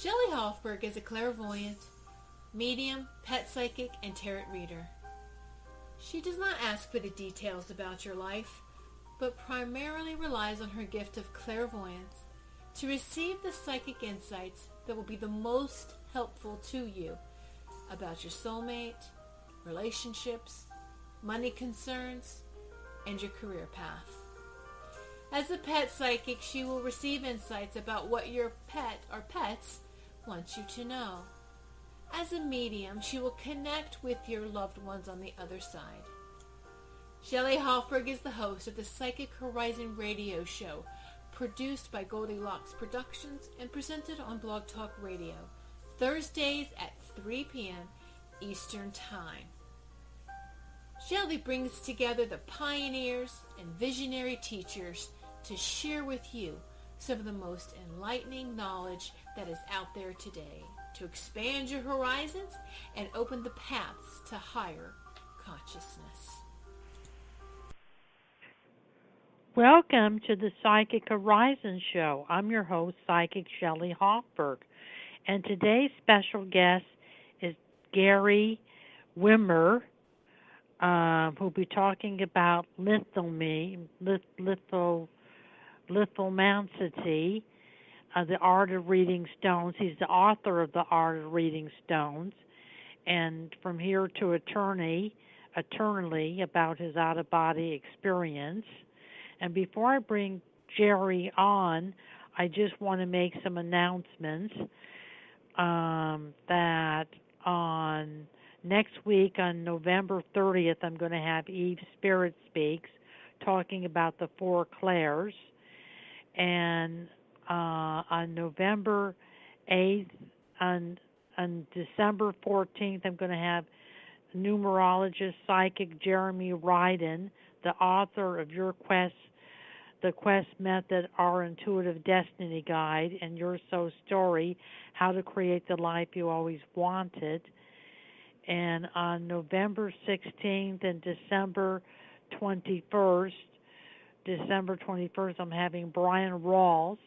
Shelley Hofberg is a clairvoyant, medium, pet psychic, and tarot reader. She does not ask for the details about your life, but primarily relies on her gift of clairvoyance to receive the psychic insights that will be the most helpful to you about your soulmate, relationships, money concerns, and your career path. As a pet psychic, she will receive insights about what your pet or pets want you to know. As a medium, she will connect with your loved ones on the other side. Shelley Hofberg is the host of the Psychic Horizon radio show, produced by Goldilocks Productions and presented on Blog Talk Radio, Thursdays at 3 p.m. Eastern Time. Shelley brings together the pioneers and visionary teachers to share with you some of the most enlightening knowledge that is out there today to expand your horizons and open the paths to higher consciousness. Welcome to the Psychic Horizon Show. I'm your host, Psychic Shelley Hofberg, and today's special guest is Gary Wimmer, who'll be talking about lithomancity, the art of reading stones. He's the author of the art of reading stones, and from here to eternally about his out-of-body experience. And before I bring Jerry on, I just want to make some announcements that on next week, on November 30th, I'm going to have Eve Spirit Speaks talking about the four clairs. And on November 8th, on December 14th, I'm going to have numerologist psychic Jeremy Ryden, the author of The Quest Method, Our Intuitive Destiny Guide, and Your Soul Story, How to Create the Life You Always Wanted. And on November 16th and December 21st, I'm having Brian Rawls,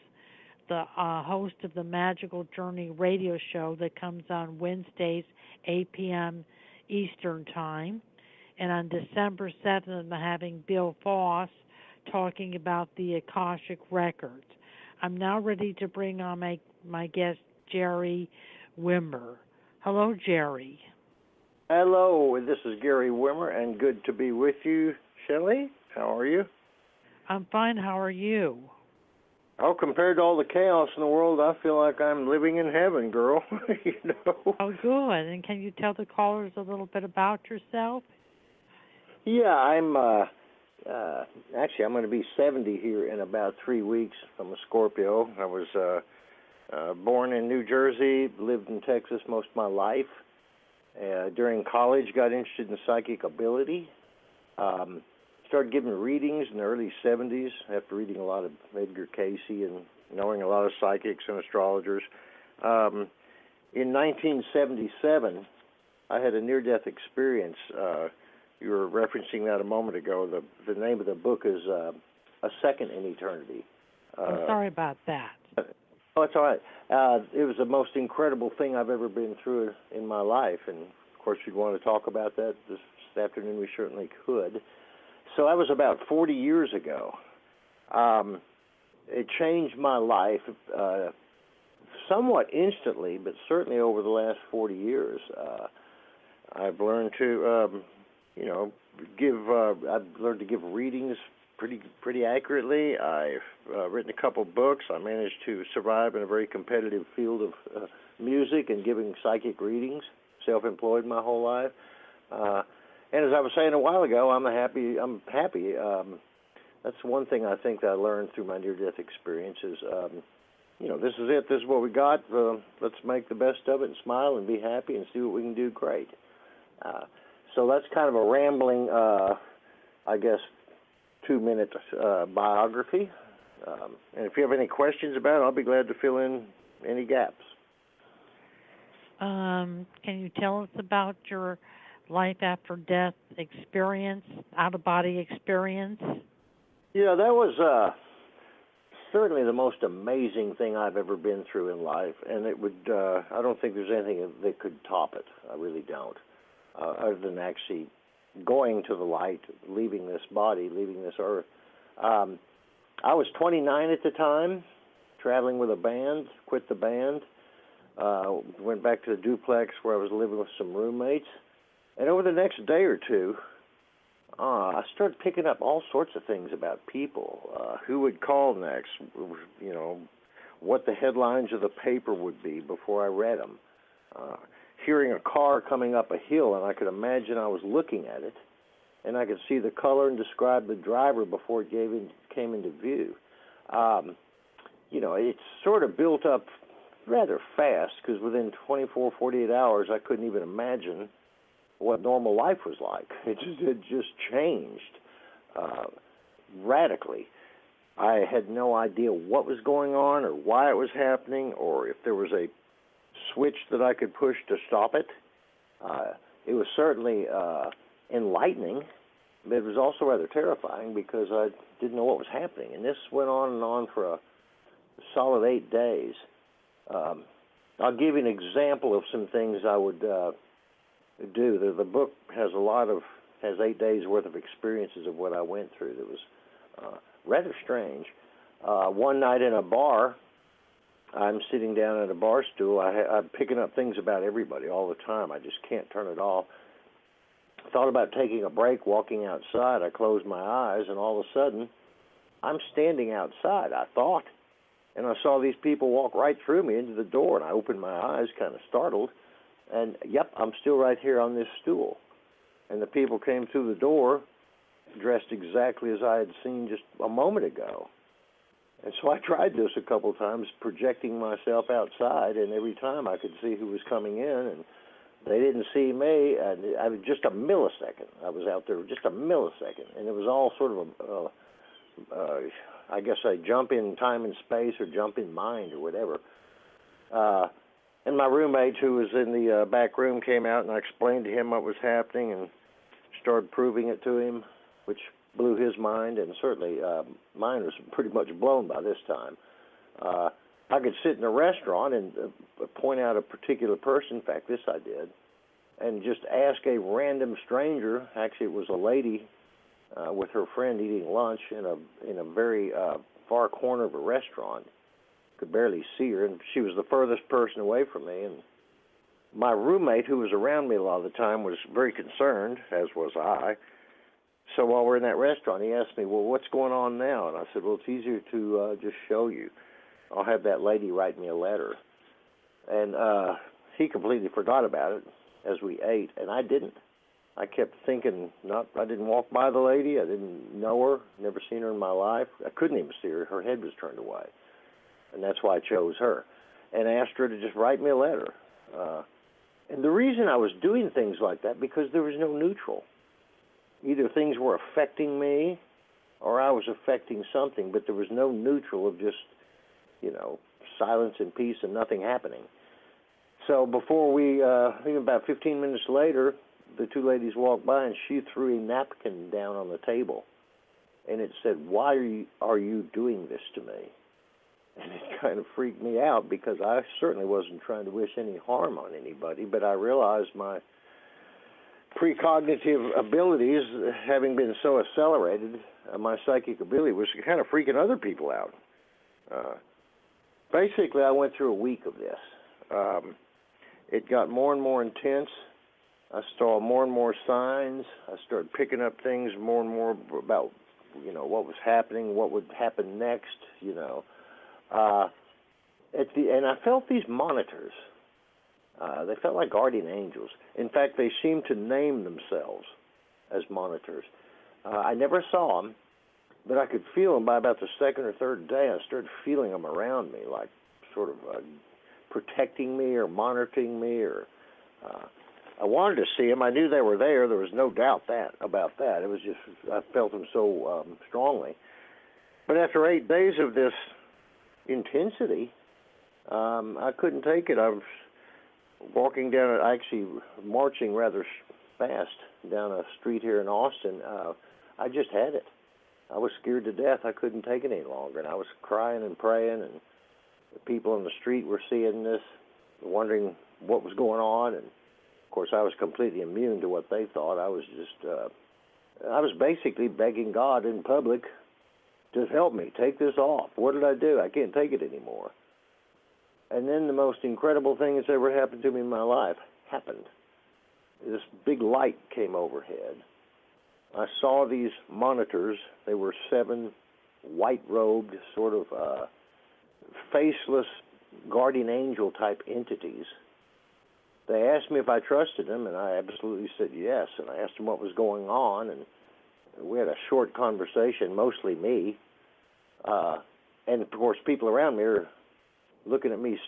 the host of the Magical Journey radio show that comes on Wednesdays, 8 p.m. Eastern Time. And on December 7th, I'm having Bill Foss talking about the Akashic Records. I'm now ready to bring on my guest, Jerry Wimmer. Hello, Jerry. Hello, this is Gary Wimmer, and good to be with you, Shelley. How are you? I'm fine. How are you? Oh, compared to all the chaos in the world, I feel like I'm living in heaven, girl. You know? Oh, good. And can you tell the callers a little bit about yourself? Yeah, I'm going to be 70 here in about 3 weeks. I'm a Scorpio. I was born in New Jersey, lived in Texas most of my life. During college, got interested in psychic ability. Started giving readings in the early 70s after reading a lot of Edgar Casey and knowing a lot of psychics and astrologers. In 1977, I had a near-death experience. You were referencing that a moment ago. The name of the book is A Second in Eternity. I'm sorry about that. Oh, it's all right. It was the most incredible thing I've ever been through in my life. And, of course, you'd want to talk about that this afternoon. We certainly could. So that was about 40 years ago. It changed my life somewhat instantly, but certainly over the last 40 years. I've learned to... I've learned to give readings pretty accurately. I've written a couple books. I managed to survive in a very competitive field of music and giving psychic readings. Self-employed my whole life. And as I was saying a while ago, I'm happy. That's one thing I think that I learned through my near-death experiences. This is it. This is what we got. Let's make the best of it and smile and be happy and see what we can do great. So that's kind of a rambling, 2-minute biography. And if you have any questions about it, I'll be glad to fill in any gaps. Can you tell us about your life after death experience, out-of-body experience? Yeah, that was certainly the most amazing thing I've ever been through in life, and it would, I don't think there's anything that could top it. I really don't, other than actually going to the light, leaving this body, leaving this earth. I was 29 at the time, traveling with a band, quit the band, went back to the duplex where I was living with some roommates, and over the next day or two, I started picking up all sorts of things about people, who would call next, you know, what the headlines of the paper would be before I read them, hearing a car coming up a hill, and I could imagine I was looking at it, and I could see the color and describe the driver before it came into view. You know, it sort of built up rather fast, because within 24, 48 hours, I couldn't even imagine what normal life was like. It just changed radically. I had no idea what was going on or why it was happening or if there was a switch that I could push to stop it. It was certainly enlightening, but it was also rather terrifying because I didn't know what was happening. And this went on and on for a solid 8 days. I'll give you an example of some things I would do. The book has 8 days worth of experiences of what I went through that was rather strange. One night in a bar, I'm sitting down at a bar stool. I'm picking up things about everybody all the time. I just can't turn it off. Thought about taking a break, walking outside. I closed my eyes, and all of a sudden, I'm standing outside, I thought. And I saw these people walk right through me into the door, and I opened my eyes, kind of startled. And, yep, I'm still right here on this stool. And the people came through the door dressed exactly as I had seen just a moment ago. And so I tried this a couple times, projecting myself outside, and every time I could see who was coming in, and they didn't see me. And I was just a millisecond. I was out there just a millisecond. And it was all sort of I guess a jump in time and space or jump in mind or whatever. And my roommate, who was in the back room, came out, and I explained to him what was happening and started proving it to him, which blew his mind, and certainly mine was pretty much blown by this time. I could sit in a restaurant and point out a particular person, in fact, this I did, and just ask a random stranger, actually it was a lady with her friend eating lunch in a very far corner of a restaurant. Could barely see her, and she was the furthest person away from me. And my roommate, who was around me a lot of the time, was very concerned, as was I. So while we're in that restaurant, he asked me, well, what's going on now? And I said, well, it's easier to just show you. I'll have that lady write me a letter. And he completely forgot about it as we ate, and I didn't. I kept thinking, I didn't walk by the lady. I didn't know her, never seen her in my life. I couldn't even see her. Her head was turned away. And that's why I chose her. And asked her to just write me a letter. And the reason I was doing things like that, because there was no neutral. Either things were affecting me or I was affecting something, but there was no neutral of just, silence and peace and nothing happening. So before I think about 15 minutes later, the two ladies walked by, and she threw a napkin down on the table. And it said, why are you doing this to me? And it kind of freaked me out because I certainly wasn't trying to wish any harm on anybody, but I realized my precognitive abilities, having been so accelerated, my psychic ability was kind of freaking other people out. Basically, I went through a week of this. It got more and more intense. I saw more and more signs. I started picking up things more and more about, what was happening, what would happen next, and I felt these monitors. They felt like guardian angels. In fact, they seemed to name themselves as monitors. I never saw them, but I could feel them by about the second or third day. I started feeling them around me, like sort of protecting me or monitoring me. Or I wanted to see them. I knew they were there. There was no doubt about that. It was just I felt them so strongly. But after 8 days of this intensity, I couldn't take it. I was walking down, actually marching rather fast down a street here in Austin. I just had it. I was scared to death. I couldn't take it any longer, and I was crying and praying, and the people on the street were seeing this, wondering what was going on, and of course I was completely immune to what they thought. I was basically begging God in public to help me, take this off. What did I do? I can't take it anymore. And then the most incredible thing that's ever happened to me in my life happened. This big light came overhead. I saw these monitors. They were 7 white-robed, sort of faceless guardian angel type entities. They asked me if I trusted them, and I absolutely said yes. And I asked them what was going on, and we had a short conversation, mostly me. And of course, people around me are looking at me.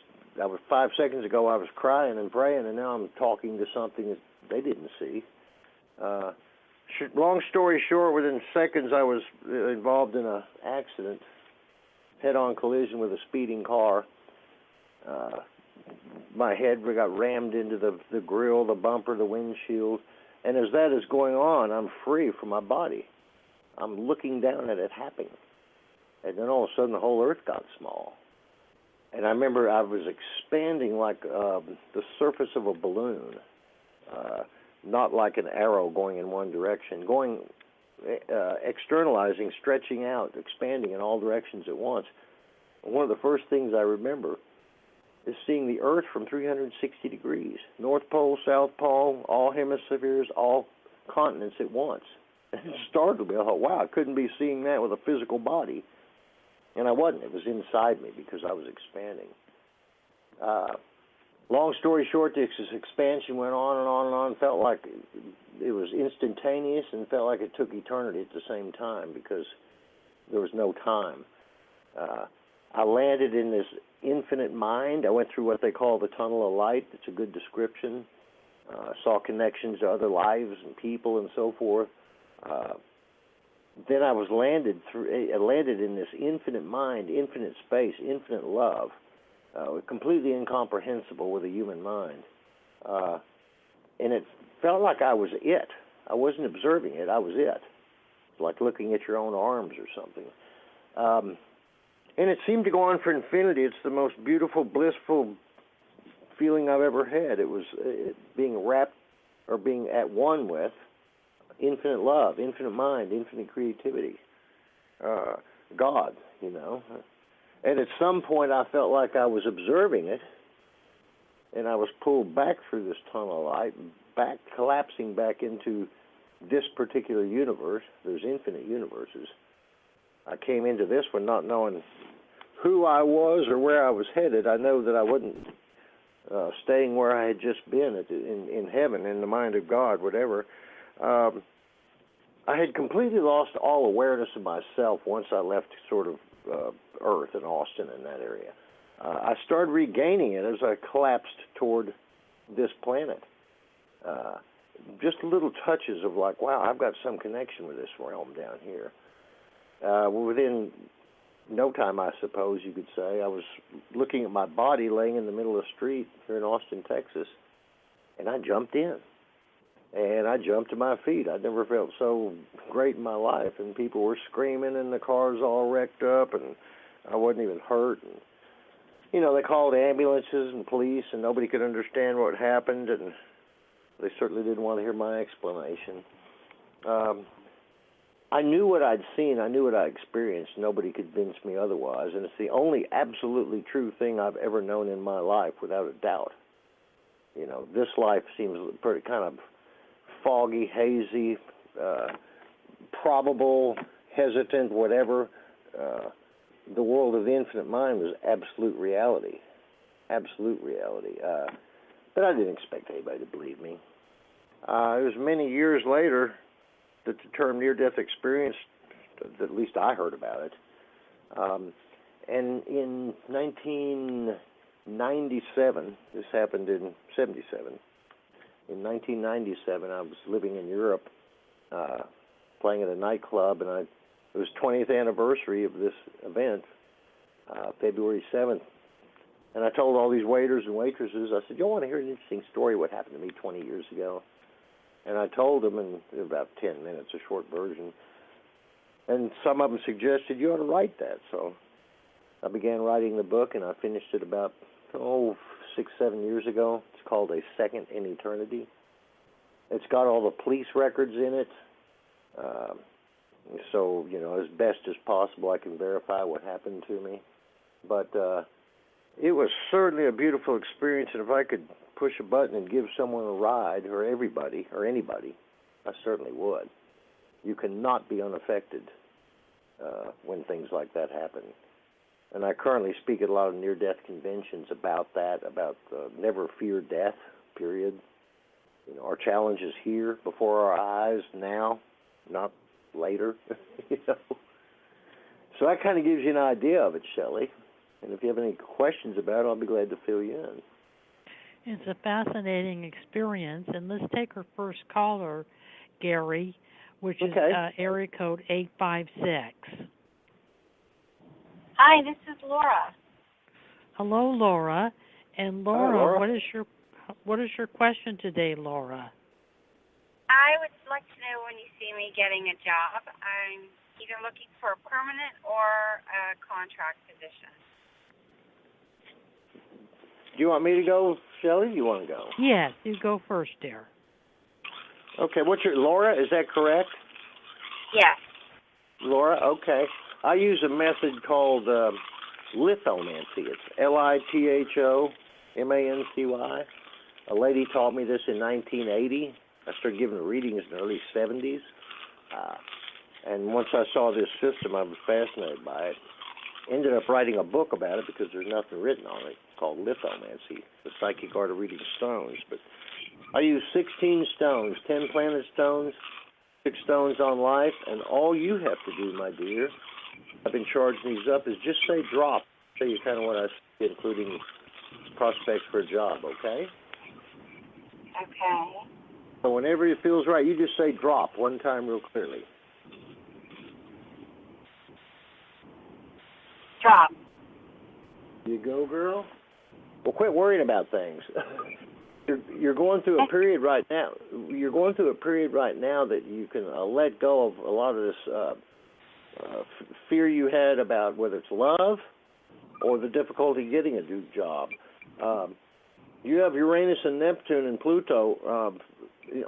5 seconds ago I was crying and praying, and now I'm talking to something that they didn't see. Long story short, within seconds I was involved in an accident, head-on collision with a speeding car. My head got rammed into the grill, the bumper, the windshield, and as that is going on, I'm free from my body. I'm looking down at it happening, and then all of a sudden the whole earth got small. And I remember I was expanding like the surface of a balloon, not like an arrow going in one direction, externalizing, stretching out, expanding in all directions at once. And one of the first things I remember is seeing the Earth from 360 degrees, North Pole, South Pole, all hemispheres, all continents at once. And it startled me. I thought, wow, I couldn't be seeing that with a physical body. And I wasn't. It was inside me because I was expanding. Long story short, this expansion went on and on and on. Felt like it was instantaneous and felt like it took eternity at the same time because there was no time. I landed in this infinite mind. I went through what they call the tunnel of light. It's a good description. Saw connections to other lives and people and so forth. Then I landed in this infinite mind, infinite space, infinite love, completely incomprehensible with a human mind. And it felt like I was it. I wasn't observing it. I was it. Like looking at your own arms or something. And it seemed to go on for infinity. It's the most beautiful, blissful feeling I've ever had. It was being wrapped or being at one with infinite love, infinite mind, infinite creativity, God, you know. And at some point I felt like I was observing it, and I was pulled back through this tunnel of light, collapsing back into this particular universe. There's infinite universes. I came into this one not knowing who I was or where I was headed. I know that I wasn't staying where I had just been in heaven, in the mind of God, whatever. I had completely lost all awareness of myself once I left sort of Earth and Austin in that area. I started regaining it as I collapsed toward this planet. Just little touches of like, wow, I've got some connection with this realm down here. Within no time, I suppose you could say, I was looking at my body laying in the middle of the street here in Austin, Texas, and I jumped in. And I jumped to my feet. I'd never felt so great in my life. And people were screaming, and the cars all wrecked up, and I wasn't even hurt. And, you know, they called ambulances and police, and nobody could understand what happened, and they certainly didn't want to hear my explanation. I knew what I'd seen. I knew what I experienced. Nobody could convince me otherwise. And it's the only absolutely true thing I've ever known in my life, without a doubt. You know, this life seems pretty kind of foggy, hazy, probable, hesitant, whatever. The world of the infinite mind was absolute reality. Absolute reality. But I didn't expect anybody to believe me. It was many years later that the term near-death experience, at least I heard about it. And in 1997, this happened in 77. In 1997, I was living in Europe, playing at a nightclub, and it was 20th anniversary of this event, February 7th. And I told all these waiters and waitresses, I said, you want to hear an interesting story what happened to me 20 years ago? And I told them in about 10 minutes, a short version. And some of them suggested you ought to write that. So I began writing the book, and I finished it about, 6-7 years ago. It's called A Second in Eternity. It's got all the police records in it. So, as best as possible, I can verify what happened to me. But it was certainly a beautiful experience, and if I could push a button and give someone a ride, or everybody, or anybody, I certainly would. You cannot be unaffected when things like that happen. And I currently speak at a lot of near-death conventions about that, about never fear death, period. Our challenge is here, before our eyes, now, not later. So that kind of gives you an idea of it, Shelley. And if you have any questions about it, I'll be glad to fill you in. It's a fascinating experience. And let's take our first caller, Gary, which is area code 856. Hi, this is Laura. Hello, Laura. And Laura, Laura, what is your question today, Laura? I would like to know when you see me getting a job. I'm either looking for a permanent or a contract position. Do you want me to go, Shelley? Do you want to go? Yes, you go first, dear. Okay, Laura, is that correct? Yes. Laura, okay. I use a method called lithomancy. It's lithomancy. A lady taught me this in 1980. I started giving readings in the early 70s. And once I saw this system, I was fascinated by it. Ended up writing a book about it because there's nothing written on it called lithomancy, the psychic art of reading stones. But I use 16 stones, 10 planet stones, 6 stones on life, and all you have to do, my dear, I've been charging these up, is just say drop. I'll tell you kind of what I see, including prospects for a job, okay? Okay. So whenever it feels right, you just say drop one time real clearly. Drop. You go, girl. Well, quit worrying about things. You're going through a period right now. You're going through a period right now that you can let go of a lot of this fear you had about whether it's love or the difficulty getting a new job. You have Uranus and Neptune and Pluto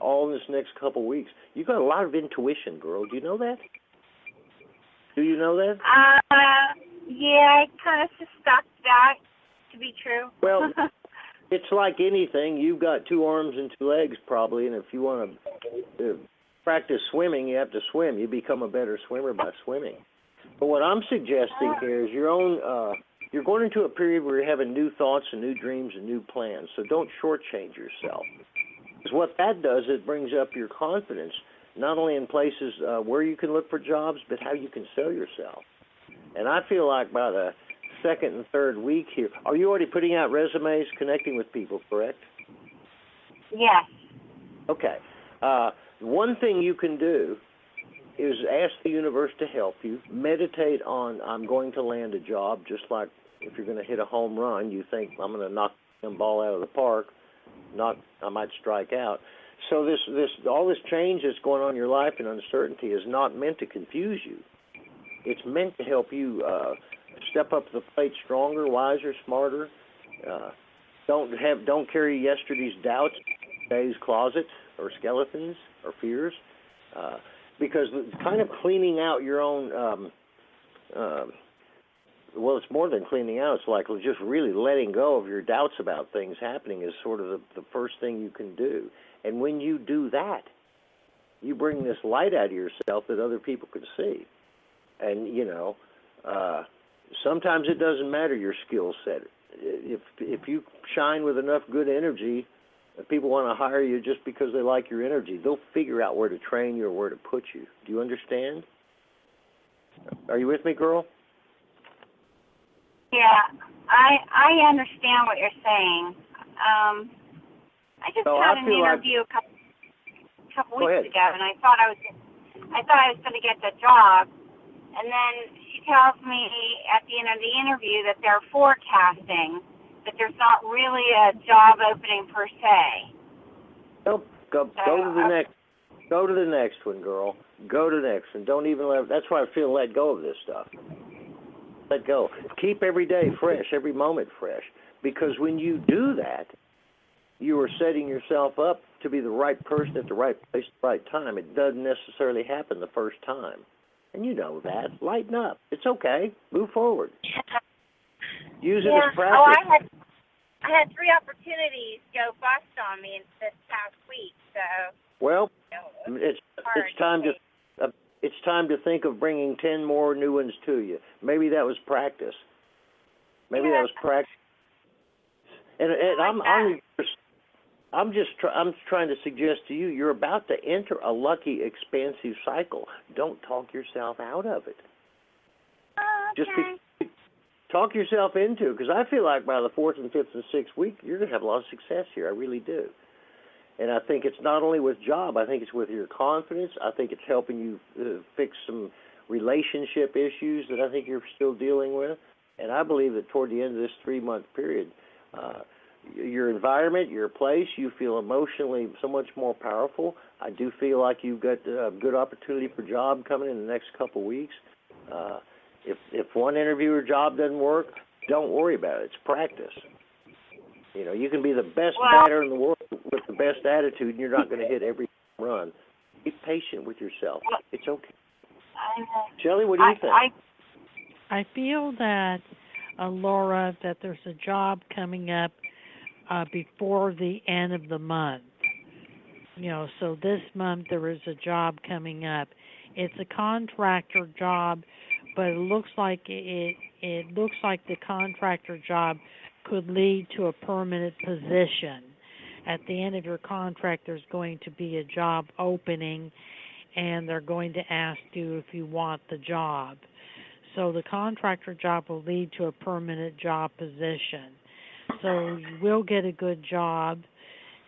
all in this next couple weeks. You got a lot of intuition, girl. Do you know that? Do you know that? Yeah, I kind of suspect that to be true. Well, it's like anything. You've got 2 arms and 2 legs probably, and if you want to practice swimming, you have to swim. You become a better swimmer by swimming. But what I'm suggesting here is you're going into a period where you're having new thoughts and new dreams and new plans, so don't shortchange yourself. Because what that does, it brings up your confidence, not only in places where you can look for jobs, but how you can sell yourself. And I feel like by the second and third week here, are you already putting out resumes, connecting with people, correct? Yes. Okay. One thing you can do is ask the universe to help you. Meditate on, I'm going to land a job, just like if you're going to hit a home run, you think, I'm going to knock the ball out of the park, not I might strike out. So all this change that's going on in your life and uncertainty is not meant to confuse you. It's meant to help you step up to the plate stronger, wiser, smarter. Don't carry yesterday's doubts in today's closet or skeletons or fears, because it's kind of cleaning out your own. Well, it's more than cleaning out. It's like just really letting go of your doubts about things happening is sort of the first thing you can do. And when you do that, you bring this light out of yourself that other people can see. And, sometimes it doesn't matter your skill set. If you shine with enough good energy, people want to hire you just because they like your energy. They'll figure out where to train you or where to put you. Do you understand? Are you with me, girl? Yeah, I understand what you're saying. I just had an interview a couple weeks ago, and I thought I was going to get the job. And then she tells me at the end of the interview that they're forecasting, that there's not really a job opening per se. Nope. Go to the next. Go to the next one, girl. Go to the next one. Don't even that's why I feel let go of this stuff. Let go. Keep every day fresh, every moment fresh. Because when you do that, you are setting yourself up to be the right person at the right place at the right time. It doesn't necessarily happen the first time. And you know that. Lighten up. It's okay. Move forward. Use it as practice. Oh, I had 3 opportunities go bust on me this past week, so. Well, it's time to think of bringing 10 more new ones to you. Maybe that was practice. Maybe that was practice. And I'm trying to suggest to you, you're about to enter a lucky, expansive cycle. Don't talk yourself out of it. Okay. Just talk yourself into it, because I feel like by the 4th and 5th and 6th week, you're going to have a lot of success here. I really do. And I think it's not only with job, I think it's with your confidence. I think it's helping you fix some relationship issues that I think you're still dealing with. And I believe that toward the end of this 3-month period, your environment, your place, you feel emotionally so much more powerful. I do feel like you've got a good opportunity for job coming in the next couple of weeks. If one interview or job doesn't work, don't worry about it. It's practice. You know, you can be the best batter in the world with the best attitude, and you're not going to hit every run. Be patient with yourself. It's okay. Shelley, what do you think? I feel that, Laura, that there's a job coming up before the end of the month. You know, so this month there is a job coming up. It's a contractor job, but it looks like the contractor job could lead to a permanent position. At the end of your contract, there's going to be a job opening, and they're going to ask you if you want the job. So the contractor job will lead to a permanent job position. So you will get a good job,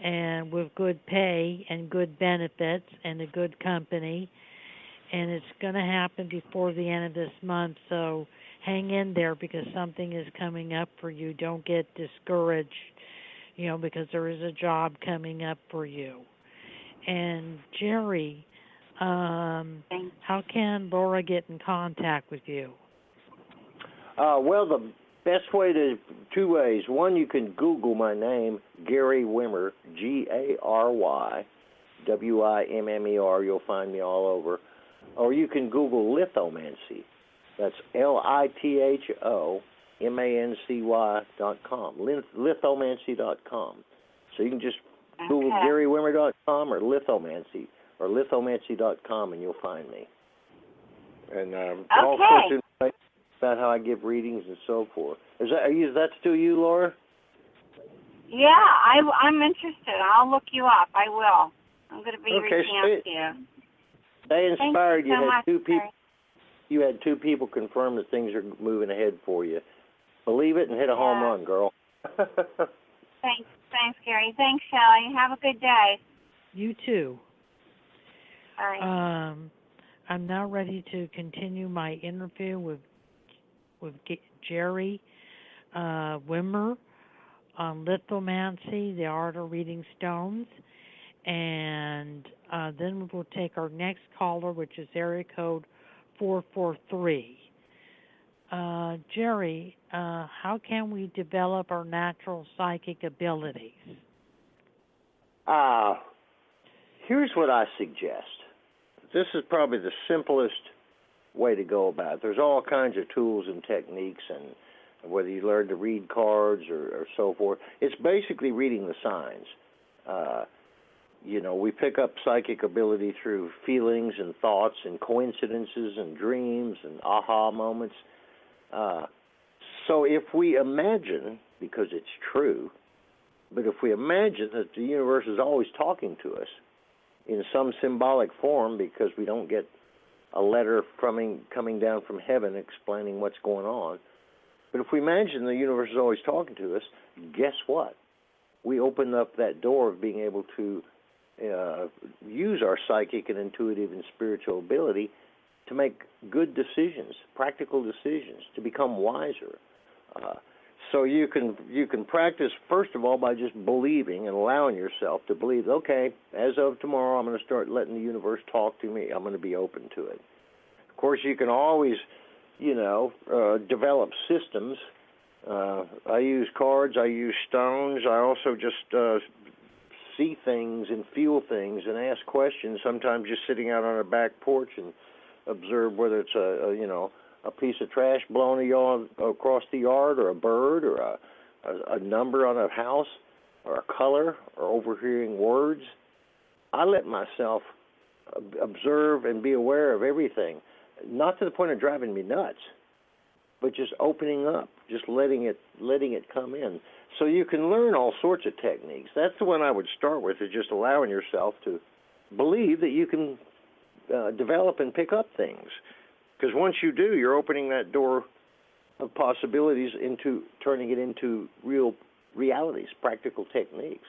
and with good pay and good benefits and a good company, and it's going to happen before the end of this month. So hang in there, because something is coming up for you. Don't get discouraged, you know, because there is a job coming up for you. And Jerry, how can Laura get in contact with you? Well, the best way 2 ways. One, you can Google my name, Gary Wimmer, GaryWimmer. You'll find me all over. Or you can Google lithomancy. That's lithomancy.com. Lithomancy.com. So you can just Google GaryWimmer.com or lithomancy or lithomancy.com, and you'll find me. And all sorts of information about how I give readings and so forth. Is that still you, Laura? Yeah, I'm interested. I'll look you up. I will. I'm going to be reaching out to you. Stay inspired. You had 2 people. You had 2 people confirm that things are moving ahead for you. Believe it and hit a home run, girl. Thanks, Gary. Thanks, Shelley. Have a good day. You too. Bye. I'm now ready to continue my interview with Jerry Wimmer on lithomancy, the art of reading stones, and then we'll take our next caller, which is area code 443. Jerry, how can we develop our natural psychic abilities? Here's what I suggest. This is probably the simplest way to go about it. There's all kinds of tools and techniques, and whether you learn to read cards or so forth, it's basically reading the signs. You know, we pick up psychic ability through feelings and thoughts and coincidences and dreams and aha moments. So if we imagine, because it's true, but if we imagine that the universe is always talking to us in some symbolic form, because we don't get a letter coming down from heaven explaining what's going on, but if we imagine the universe is always talking to us, guess what? We open up that door of being able to use our psychic and intuitive and spiritual ability to make good decisions, practical decisions, to become wiser. So you can practice, first of all, by just believing and allowing yourself to believe, okay, as of tomorrow, I'm going to start letting the universe talk to me. I'm going to be open to it. Of course, you can always, develop systems. I use cards. I use stones. I also just see things and feel things and ask questions, sometimes just sitting out on a back porch and observe whether it's a piece of trash blown across the yard, or a bird, or a number on a house, or a color, or overhearing words. I let myself observe and be aware of everything, not to the point of driving me nuts, but just opening up, just letting it come in. So you can learn all sorts of techniques. That's the one I would start with, is just allowing yourself to believe that you can develop and pick up things. Because once you do, you're opening that door of possibilities into turning it into real realities, practical techniques.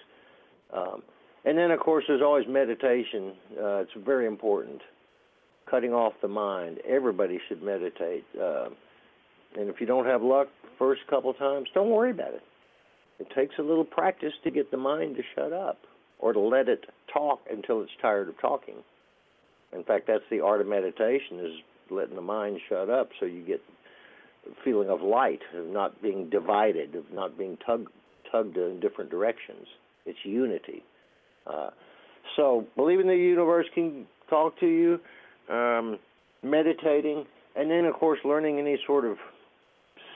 And then, of course, there's always meditation. It's very important. Cutting off the mind. Everybody should meditate. And if you don't have luck first couple times, don't worry about it. It takes a little practice to get the mind to shut up, or to let it talk until it's tired of talking. In fact, that's the art of meditation, is letting the mind shut up, so you get a feeling of light, of not being divided, of not being tugged in different directions. It's unity. So believing the universe can talk to you, meditating, and then, of course, learning any sort of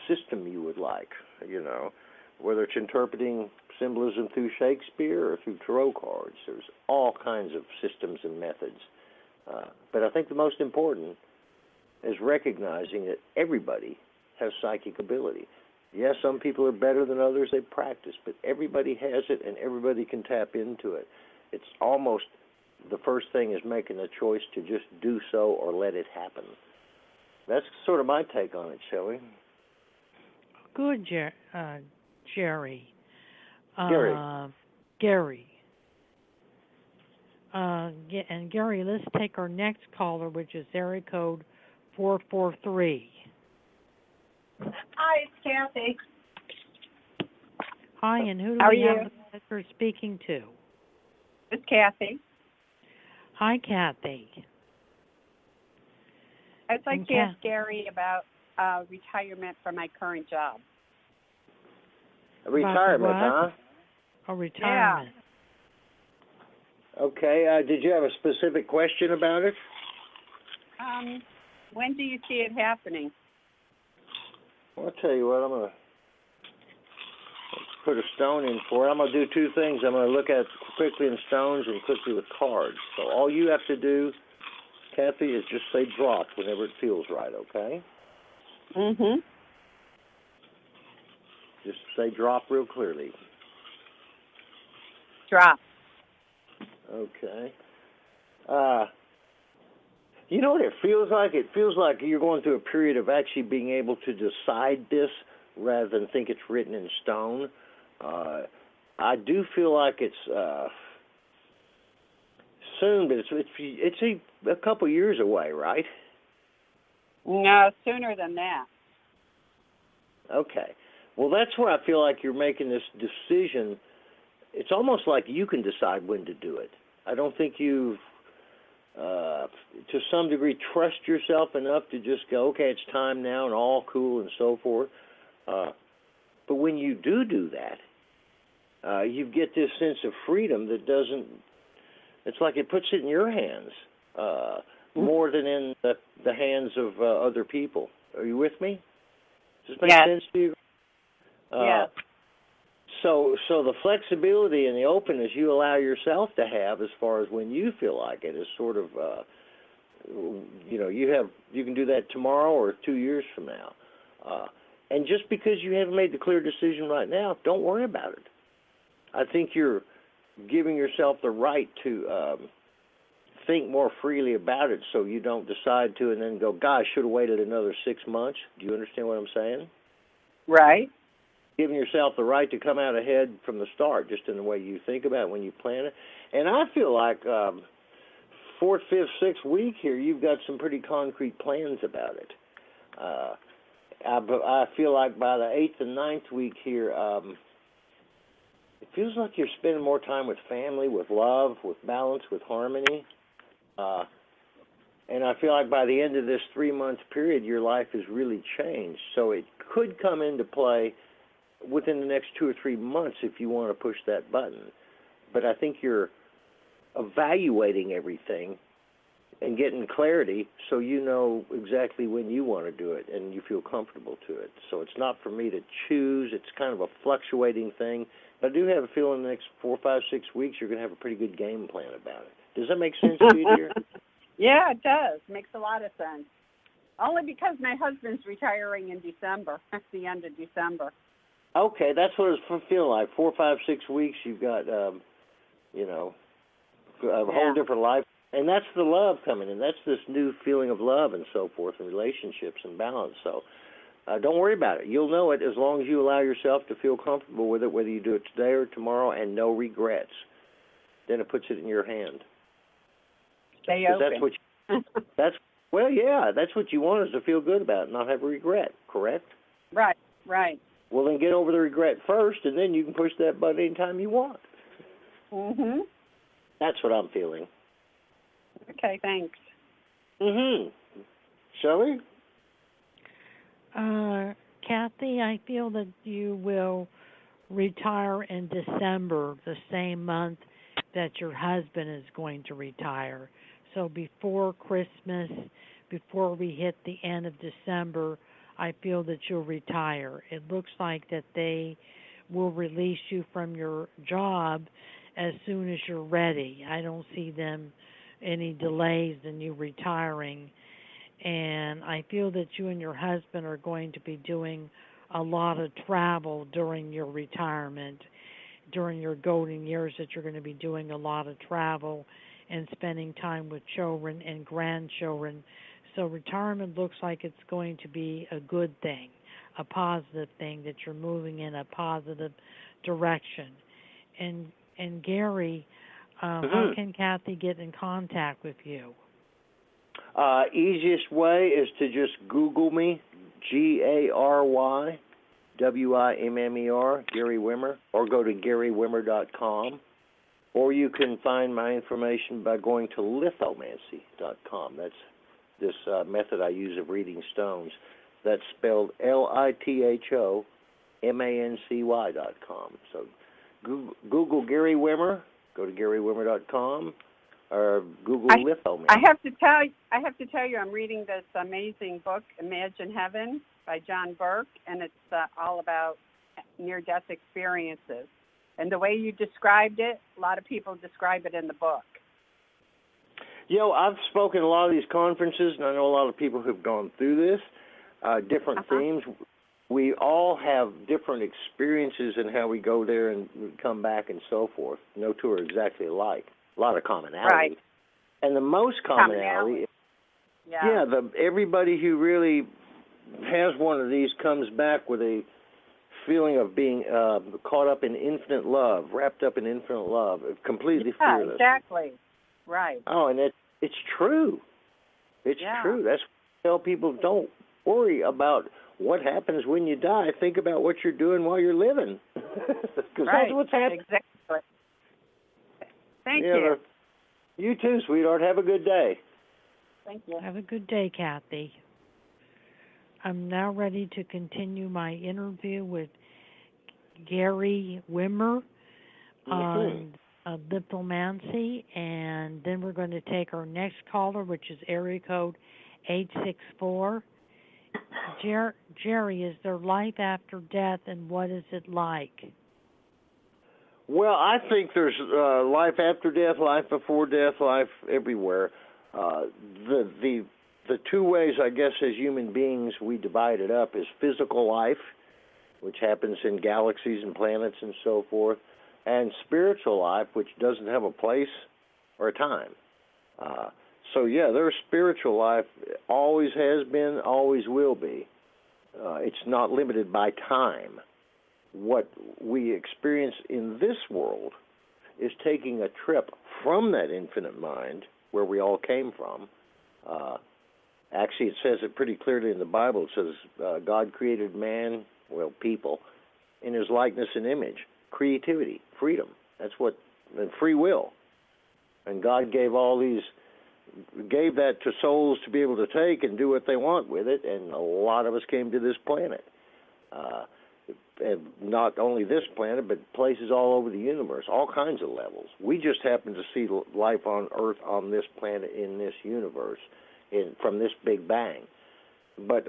system you would like, whether it's interpreting symbolism through Shakespeare or through tarot cards. There's all kinds of systems and methods. But I think the most important is recognizing that everybody has psychic ability. Yes, some people are better than others, they practice, but everybody has it and everybody can tap into it. It's almost the first thing is making a choice to just do so or let it happen. That's sort of my take on it, Shelley. Good, Jerry. Gary. Gary. And Gary, let's take our next caller, which is area code 443. Hi, it's Kathy. Hi, and who do How we are have you? that we're speaking to? It's Kathy. Hi, Kathy. I'd like to ask Gary about retirement from my current job. Retirement, huh? Oh, retirement. Yeah. Okay. Did you have a specific question about it? When do you see it happening? Well, I'll tell you what, I'm going to put a stone in for it. I'm going to do two things. I'm going to look at quickly in stones and quickly with cards. So all you have to do, Kathy, is just say drop whenever it feels right, okay? Mm-hmm. Just say drop real clearly. Drop. Okay. You know what it feels like? It feels like you're going through a period of actually being able to decide this rather than think it's written in stone. I do feel like it's soon, but it's a couple years away, right? No, sooner than that. Okay. Well, that's where I feel like you're making this decision. It's almost like you can decide when to do it. I don't think you've, to some degree, trust yourself enough to just go, okay, it's time now and all cool and so forth. But when you do that, you get this sense of freedom that doesn't, it's like it puts it in your hands more than in the hands of other people. Are you with me? Does this make sense to you? Yes. So the flexibility and the openness you allow yourself to have as far as when you feel like it is sort of, you can do that tomorrow or 2 years from now. And just because you haven't made the clear decision right now, don't worry about it. I think you're giving yourself the right to think more freely about it so you don't decide to and then go, gosh, should have waited another 6 months. Do you understand what I'm saying? Right. Giving yourself the right to come out ahead from the start, just in the way you think about it when you plan it. And I feel like 4th, 5th, 6th week here, you've got some pretty concrete plans about it. I feel like by the 8th and 9th week here, it feels like you're spending more time with family, with love, with balance, with harmony. And I feel like by the end of this 3-month period, your life has really changed. So it could come into play within the next 2 or 3 months if you want to push that button. But I think you're evaluating everything and getting clarity so you know exactly when you want to do it and you feel comfortable to it. So it's not for me to choose. It's kind of a fluctuating thing. But I do have a feeling in the next 4, 5, 6 weeks you're going to have a pretty good game plan about it. Does that make sense to you, dear? Yeah, it does. Makes a lot of sense. Only because my husband's retiring in December, at the end of December. Okay, that's what it's feeling like. 4, 5, 6 weeks, you've got, a whole different life. And that's the love coming in. That's this new feeling of love and so forth and relationships and balance. So don't worry about it. You'll know it as long as you allow yourself to feel comfortable with it, whether you do it today or tomorrow, and no regrets. Then it puts it in your hand. Stay open. That's what you want is to feel good about it, not have a regret, correct? Right. Well, then get over the regret first, and then you can push that button anytime you want. Mm-hmm. That's what I'm feeling. Okay, thanks. Mm-hmm. Shelley? Kathy, I feel that you will retire in December, the same month that your husband is going to retire. So before Christmas, before we hit the end of December, I feel that you'll retire. It looks like that they will release you from your job as soon as you're ready. I don't see them any delays in you retiring. And I feel that you and your husband are going to be doing a lot of travel during your retirement, during your golden years, that you're going to be doing a lot of travel and spending time with children and grandchildren. So retirement looks like it's going to be a good thing, a positive thing, that you're moving in a positive direction. And Gary, how can Kathy get in contact with you? Easiest way is to just Google me, GaryWimmer, Gary Wimmer, or go to GaryWimmer.com. Or you can find my information by going to lithomancy.com. That's this method I use of reading stones. That's spelled LithoMancy.com. So Google Gary Wimmer, go to GaryWimmer.com, or Google Lithomancy. I have to tell you, I'm reading this amazing book, Imagine Heaven, by John Burke, and it's all about near-death experiences. And the way you described it, a lot of people describe it in the book. I've spoken at a lot of these conferences, and I know a lot of people who've gone through this, different themes. We all have different experiences in how we go there and come back and so forth. No two are exactly alike. A lot of commonality. Right. And the most commonality everybody who really has one of these comes back with a feeling of being caught up in infinite love, wrapped up in infinite love, completely fearless. Exactly. Right. Oh, and it's true. It's true. That's why I tell people, don't worry about what happens when you die. Think about what you're doing while you're living. Because that's what's happening. Exactly. Thank you. You too, sweetheart. Have a good day. Thank you. Have a good day, Kathy. I'm now ready to continue my interview with Gary Wimmer on lithomancy, and then we're going to take our next caller, which is area code 864. Jerry, is there life after death, and what is it like? Well, I think there's life after death, life before death, life everywhere. The two ways, I guess, as human beings we divide it up is physical life, which happens in galaxies and planets and so forth, and spiritual life, which doesn't have a place or a time. There's spiritual life, always has been, always will be. It's not limited by time. What we experience in this world is taking a trip from that infinite mind, where we all came from, Actually, it says it pretty clearly in the Bible. It says God created man, well, people, in his likeness and image. Creativity, freedom. That's what, and free will. And God gave that to souls to be able to take and do what they want with it, and a lot of us came to this planet. And not only this planet, but places all over the universe, all kinds of levels. We just happen to see life on Earth on this planet in this universe from this Big Bang. But,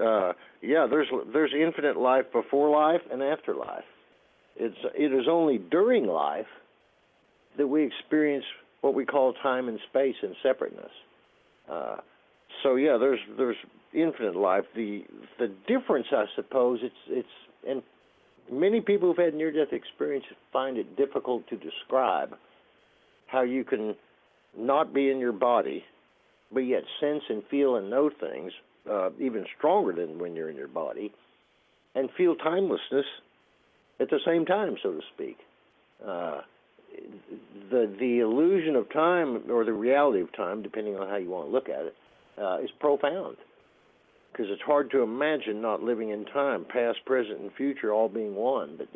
there's infinite life before life and after life. It is only during life that we experience what we call time and space and separateness. There's infinite life. The difference, I suppose, and many people who've had near-death experience find it difficult to describe how you can not be in your body, but yet sense and feel and know things even stronger than when you're in your body, and feel timelessness at the same time, so to speak. The illusion of time, or the reality of time, depending on how you want to look at it, is profound. Because it's hard to imagine not living in time, past, present, and future all being one. But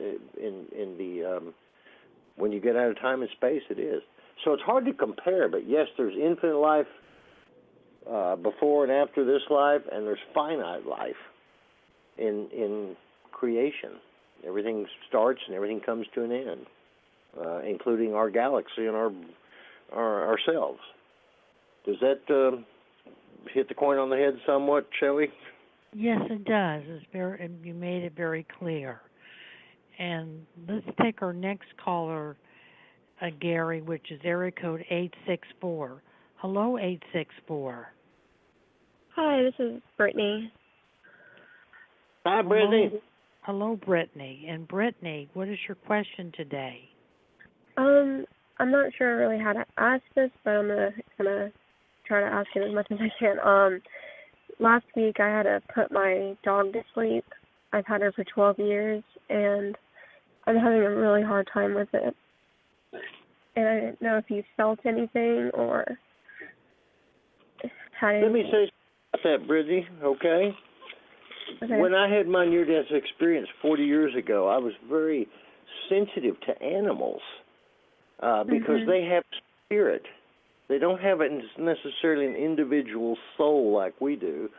when you get out of time and space, it is. So it's hard to compare. But yes, there's infinite life before and after this life, and there's finite life in creation. Everything starts and everything comes to an end, including our galaxy and our ourselves. Does that hit the coin on the head somewhat, Shelley? Yes, it does. You made it very clear. And let's take our next caller, Gary, which is area code 864. Hello, 864. Hi, this is Brittany. Hi, Brittany. Hello, Brittany. And Brittany, what is your question today? I'm not sure really how to ask this, but I'm gonna try to ask it as much as I can. Last week I had to put my dog to sleep. I've had her for 12 years, and I'm having a really hard time with it. And I didn't know if you felt anything or had anything. Let me say about that, Brittany, okay? When I had my near-death experience 40 years ago, I was very sensitive to animals because they have spirit. They don't have necessarily an individual soul like we do,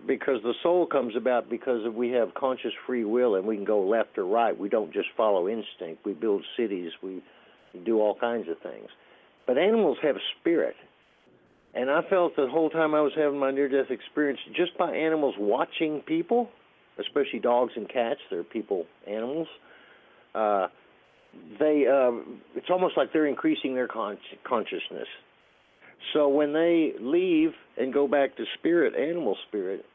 because the soul comes about because we have conscious free will and we can go left or right. We don't just follow instinct. We build cities. We do all kinds of things. But animals have spirit. And I felt the whole time I was having my near-death experience, just by animals watching people, especially dogs and cats, they're people animals, it's almost like they're increasing their consciousness. So when they leave and go back to spirit, animal spirit,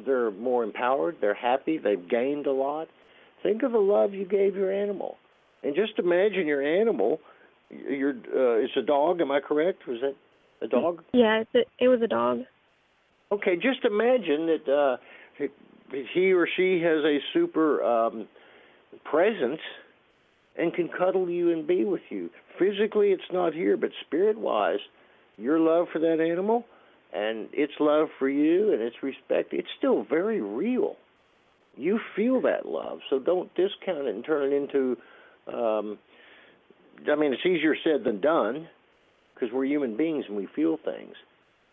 they're more empowered, they're happy, they've gained a lot. Think of the love you gave your animal. And just imagine your animal, it's a dog, am I correct? Was that a dog? Yeah, it was a dog. Okay, just imagine that he or she has a super presence and can cuddle you and be with you. Physically, it's not here, but spirit-wise, your love for that animal and its love for you and its respect, it's still very real. You feel that love, so don't discount it and turn it into, it's easier said than done, because we're human beings and we feel things.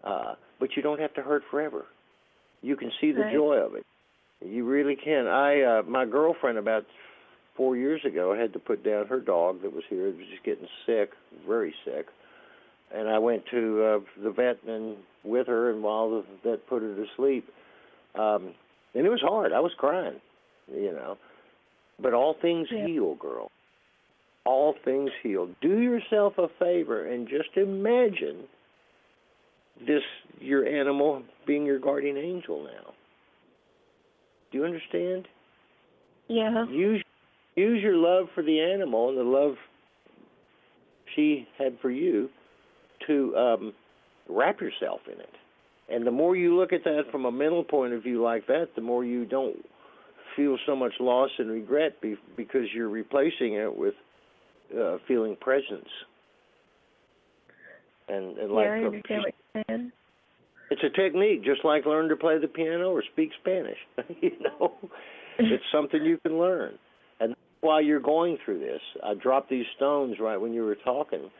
But you don't have to hurt forever. You can see the joy of it. You really can. My girlfriend, about 4 years ago, had to put down her dog that was here. It was just getting sick, very sick. And I went to the vet and with her, and while the vet put her to sleep. And it was hard. I was crying, But all things heal, girl. All things heal. Do yourself a favor and just imagine your animal being your guardian angel now. Do you understand? Yeah. Use your love for the animal and the love she had for you to wrap yourself in it. And the more you look at that from a mental point of view like that, the more you don't feel so much loss and regret because you're replacing it with feeling presence. And I understand what you're saying. It's a technique, just like learn to play the piano or speak Spanish. It's something you can learn. And while you're going through this, I dropped these stones right when you were talking,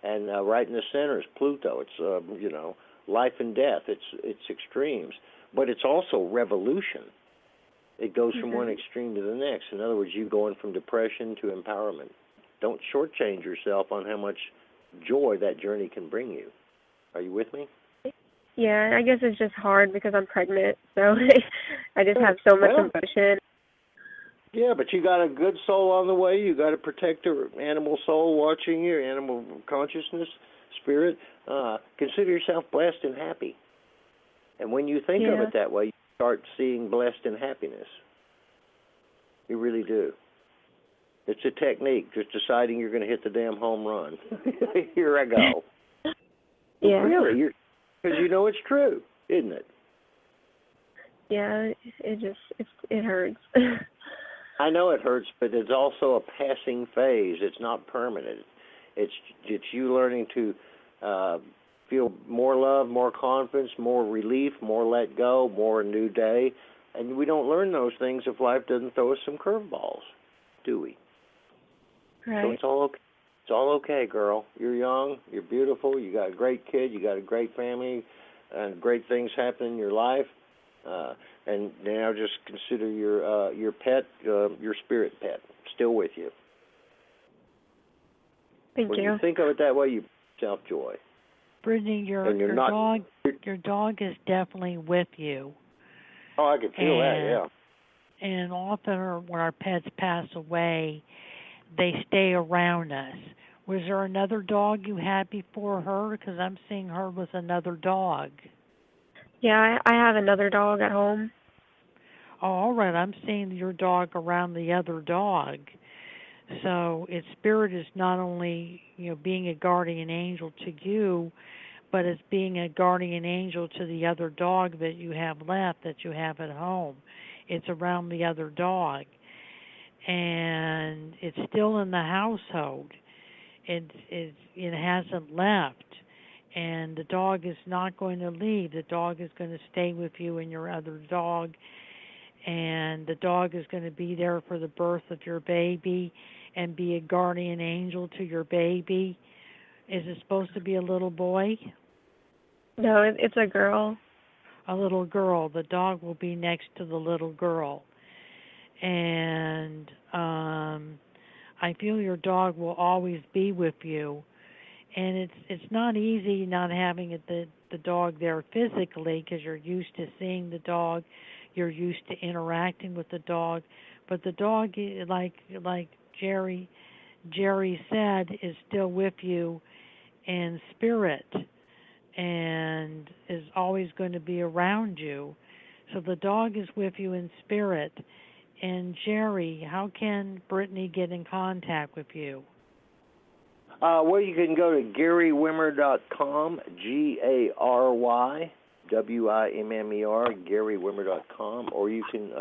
and right in the center is Pluto. It's life and death. It's extremes, but it's also revolution. It goes from one extreme to the next. In other words, you going from depression to empowerment. Don't shortchange yourself on how much joy that journey can bring you. Are you with me? Yeah, I guess it's just hard because I'm pregnant, so I just have so much emotion. Yeah, but you got a good soul on the way. You got a protector animal soul watching you, animal consciousness, spirit. Consider yourself blessed and happy. And when you think of it that way, you start seeing blessed and happiness. You really do. It's a technique, just deciding you're going to hit the damn home run. Here I go. Yeah. Really, because you know it's true, isn't it? Yeah, it hurts. I know it hurts, but it's also a passing phase. It's not permanent. It's you learning to feel more love, more confidence, more relief, more let go, more a new day. And we don't learn those things if life doesn't throw us some curveballs, do we? Right. So it's all okay. It's all okay, girl. You're young. You're beautiful. You got a great kid. You got a great family, and great things happen in your life. And now just consider your pet, your spirit pet, still with you. Thank when you. You think of it that way, you self joy. Brittany, your dog is definitely with you. Oh, I can feel that. Yeah. And often when our pets pass away, they stay around us. Was there another dog you had before her? Because I'm seeing her with another dog. Yeah, I have another dog at home. Oh, all right. I'm seeing your dog around the other dog. So its spirit is not only, being a guardian angel to you, but it's being a guardian angel to the other dog that you have left, that you have at home. It's around the other dog. And it's still in the household. It hasn't left. And the dog is not going to leave. The dog is going to stay with you and your other dog. And the dog is going to be there for the birth of your baby and be a guardian angel to your baby. Is it supposed to be a little boy? No, it's a girl. A little girl. The dog will be next to the little girl. And I feel your dog will always be with you. And it's not easy not having the dog there physically because you're used to seeing the dog, you're used to interacting with the dog. But the dog, like Jerry said, is still with you in spirit and is always going to be around you. So the dog is with you in spirit. And Jerry, how can Brittany get in contact with you? Well, you can go to GaryWimmer.com, GaryWimmer, GaryWimmer.com, or you can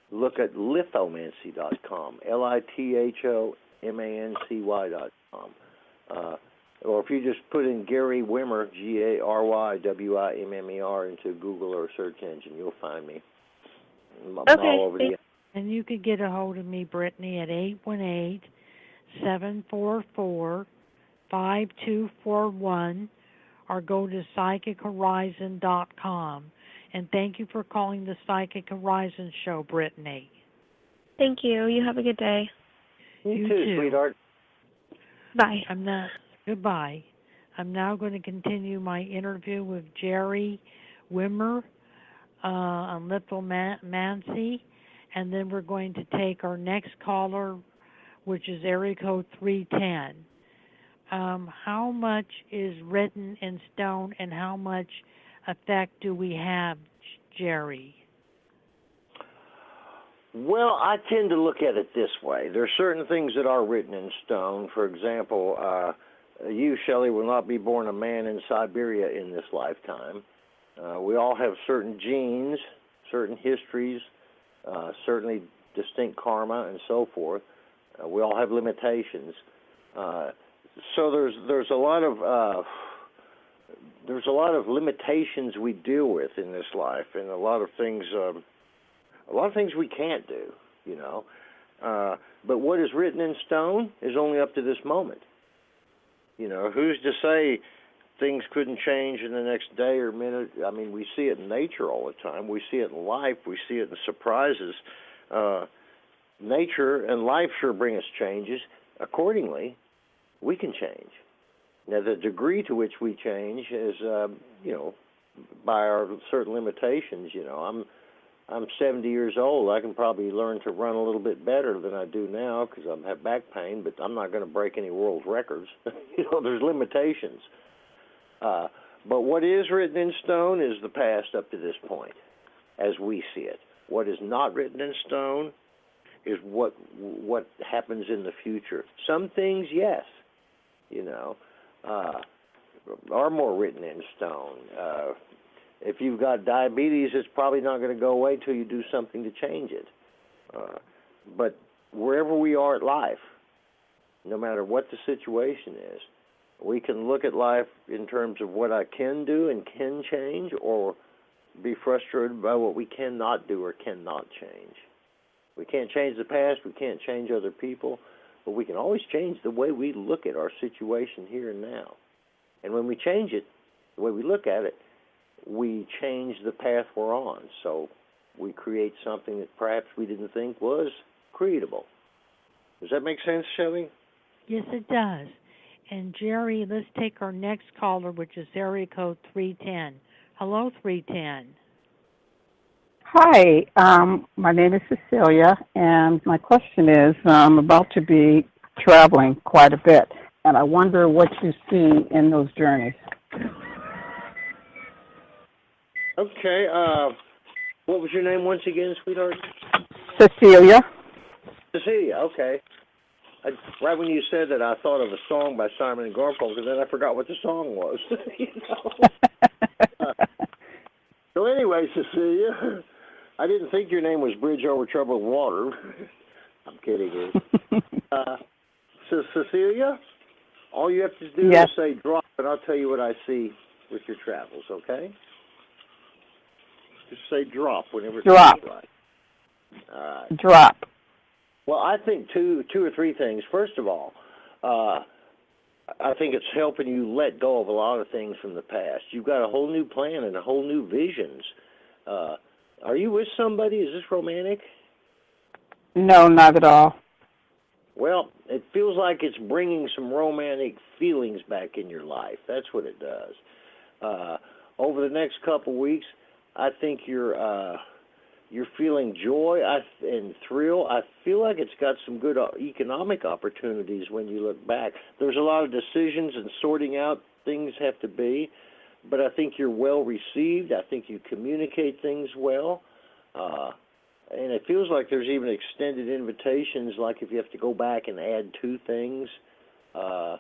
look at lithomancy.com, lithomancy.com. Or if you just put in Gary Wimmer, GaryWimmer, into Google or search engine, you'll find me. I'm all over the. And you could get a hold of me, Brittany, at 818-744-5241 or go to PsychicHorizon.com. And thank you for calling the Psychic Horizon Show, Brittany. Thank you. You have a good day. You too, sweetheart. Bye. Goodbye. I'm now going to continue my interview with Jerry Wimmer on lithomancy. And then we're going to take our next caller, which is area code 310. How much is written in stone and how much effect do we have, Jerry? Well, I tend to look at it this way. There are certain things that are written in stone. For example, you, Shelley, will not be born a man in Siberia in this lifetime. We all have certain genes, certain histories, certainly distinct karma and so forth. We all have limitations. So there's a lot of there's a lot of limitations we deal with in this life, and a lot of things we can't do, you know. But what is written in stone is only up to this moment. You know, who's to say things couldn't change in the next day or minute? I mean, we see it in nature all the time. We see it in life. We see it in surprises. Nature and life sure bring us changes. Accordingly, we can change. Now, the degree to which we change is, you know, by our certain limitations. You know, I'm 70 years old. I can probably learn to run a little bit better than I do now because I have back pain, but I'm not going to break any world records. You know, there's limitations. But what is written in stone is the past up to this point, as we see it. What is not written in stone is what happens in the future. Some things, yes, you know, are more written in stone. If you've got diabetes, it's probably not going to go away till you do something to change it. But wherever we are at life, no matter what the situation is, we can look at life in terms of what I can do and can change, or be frustrated by what we cannot do or cannot change. We can't change the past, we can't change other people, but we can always change the way we look at our situation here and now. And when we change it, the way we look at it, we change the path we're on. So we create something that perhaps we didn't think was creatable. Does that make sense, Shelley? Yes, it does. And Jerry, let's take our next caller, which is area code 310. Hello, 310. Hi, my name is Cecilia, and my question is, I'm about to be traveling quite a bit, and I wonder what you see in those journeys. Okay, what was your name once again, sweetheart? Cecilia. Cecilia, okay. Right when you said that, I thought of a song by Simon and Garfunkel, and then I forgot what the song was. You know? So anyway, Cecilia, I didn't think your name was Bridge Over Troubled Water. I'm kidding you. So Cecilia, all you have to do is say drop, and I'll tell you what I see with your travels, okay? Just say drop whenever it's right. Drop. Well, I think two or three things. First of all, I think it's helping you let go of a lot of things from the past. You've got a whole new plan and a whole new visions. Are you with somebody? Is this romantic? No, not at all. Well, it feels like it's bringing some romantic feelings back in your life. That's what it does. Over the next couple weeks, I think you're feeling joy and thrill. I feel like it's got some good economic opportunities when you look back. There's a lot of decisions and sorting out things have to be, but I think you're well received. I think you communicate things well. And it feels like there's even extended invitations, like if you have to go back and add 2 things. Now,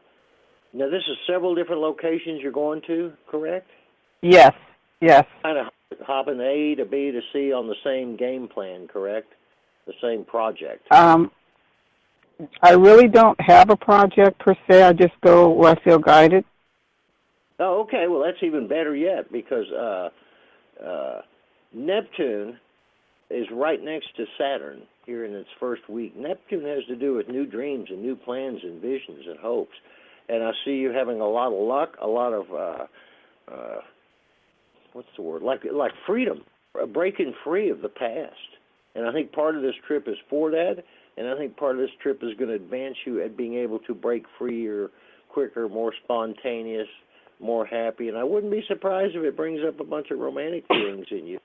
this is several different locations you're going to, correct? Yes, yes. Kind of hopping A to B to C on the same game plan, correct? The same project. I really don't have a project per se. I just go where I feel guided. Oh, okay. Well, that's even better yet, because Neptune is right next to Saturn here in its first week. Neptune has to do with new dreams and new plans and visions and hopes. And I see you having a lot of luck, a lot of what's the word? Like freedom, breaking free of the past. And I think part of this trip is for that, and I think part of this trip is going to advance you at being able to break freer, quicker, more spontaneous, more happy. And I wouldn't be surprised if it brings up a bunch of romantic feelings in you.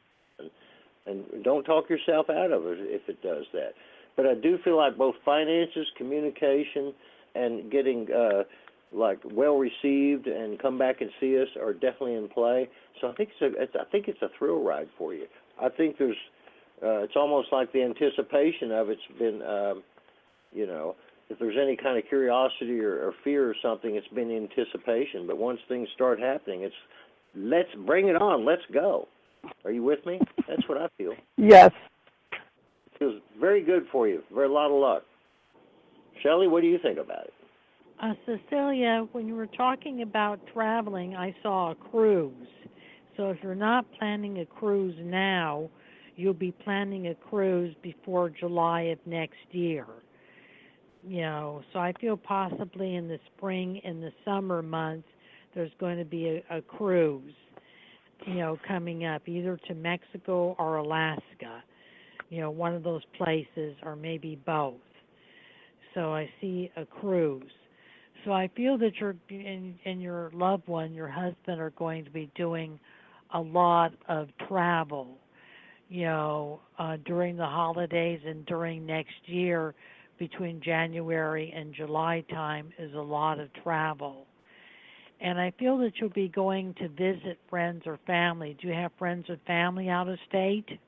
And don't talk yourself out of it if it does that. But I do feel like both finances, communication, and getting well received and come back and see us are definitely in play. So I think it's a thrill ride for you. I think there's it's almost like the anticipation of it's been if there's any kind of curiosity or fear or something, it's been anticipation. But once things start happening, it's let's bring it on, let's go. Are you with me? That's what I feel. Yes. It feels very good for you. Very lot of luck. Shelley, what do you think about it? Cecilia, when you were talking about traveling, I saw a cruise. So if you're not planning a cruise now, you'll be planning a cruise before July of next year. So I feel possibly in the spring and the summer months there's going to be a cruise, coming up either to Mexico or Alaska, one of those places, or maybe both. So I see a cruise. So I feel that and your loved one, your husband, are going to be doing a lot of travel, during the holidays and during next year. Between January and July time is a lot of travel. And I feel that you'll be going to visit friends or family. Do you have friends or family out of state?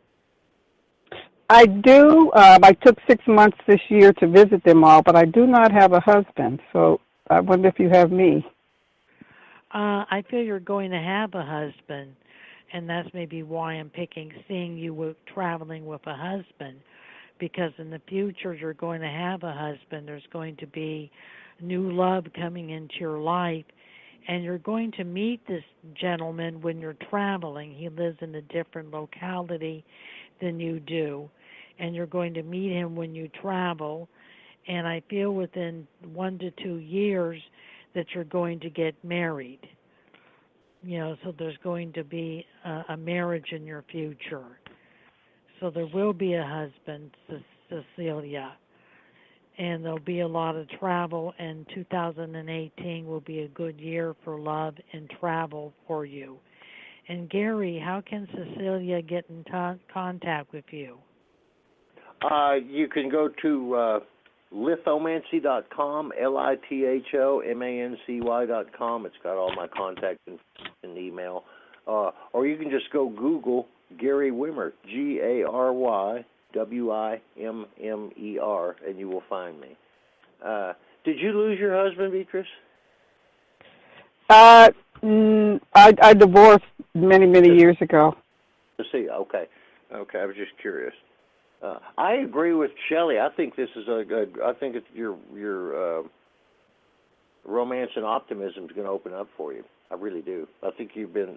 I do. I took 6 months this year to visit them all, but I do not have a husband, so I wonder if you have me. I feel you're going to have a husband, and that's maybe why I'm seeing you traveling with a husband, because in the future you're going to have a husband. There's going to be new love coming into your life, and you're going to meet this gentleman when you're traveling. He lives in a different locality than you do, and you're going to meet him when you travel. And I feel within 1 to 2 years that you're going to get married. So there's going to be a marriage in your future. So there will be a husband, Cecilia. And there'll be a lot of travel, and 2018 will be a good year for love and travel for you. And Gary, how can Cecilia get in contact with you? You can go to lithomancy.com, lithomancy.com. It's got all my contact and email. Or you can just go Google Gary Wimmer, GaryWimmer, and you will find me. Did you lose your husband, Beatrice? I divorced many years ago. See, okay, I was just curious. I agree with Shelley. I think this is a good. I think it's your romance and optimism is going to open up for you. I really do. I think you've been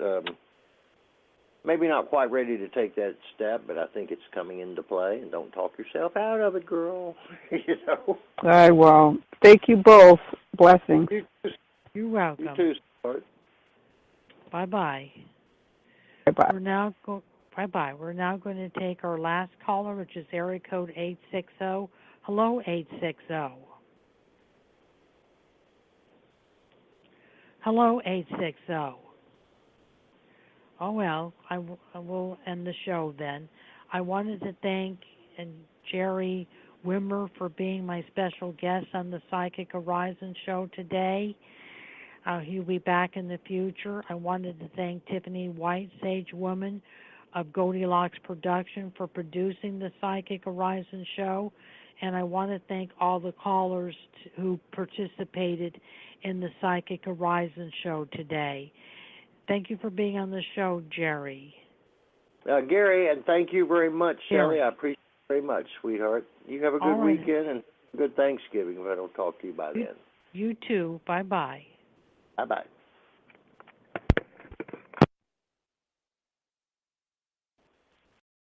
maybe not quite ready to take that step, but I think it's coming into play. And don't talk yourself out of it, girl. I will. Thank you both. Blessings. You're welcome. You too, sweetheart. Bye-bye. Bye-bye. We're now going to take our last caller, which is area code 860. Hello, 860. Hello, 860. Oh, well, I will end the show then. I wanted to thank Jerry Wimmer for being my special guest on the Psychic Horizon show today. He'll be back in the future. I wanted to thank Tiffany White, Sage Woman of Goldilocks Production, for producing the Psychic Horizon show. And I want to thank all the callers who participated in the Psychic Horizon show today. Thank you for being on the show, Jerry. Gary, and thank you very much, Jerry. Shelley. I appreciate it very much, sweetheart. You have a good weekend and good Thanksgiving if I don't talk to you by then. You too. Bye-bye. Bye-bye.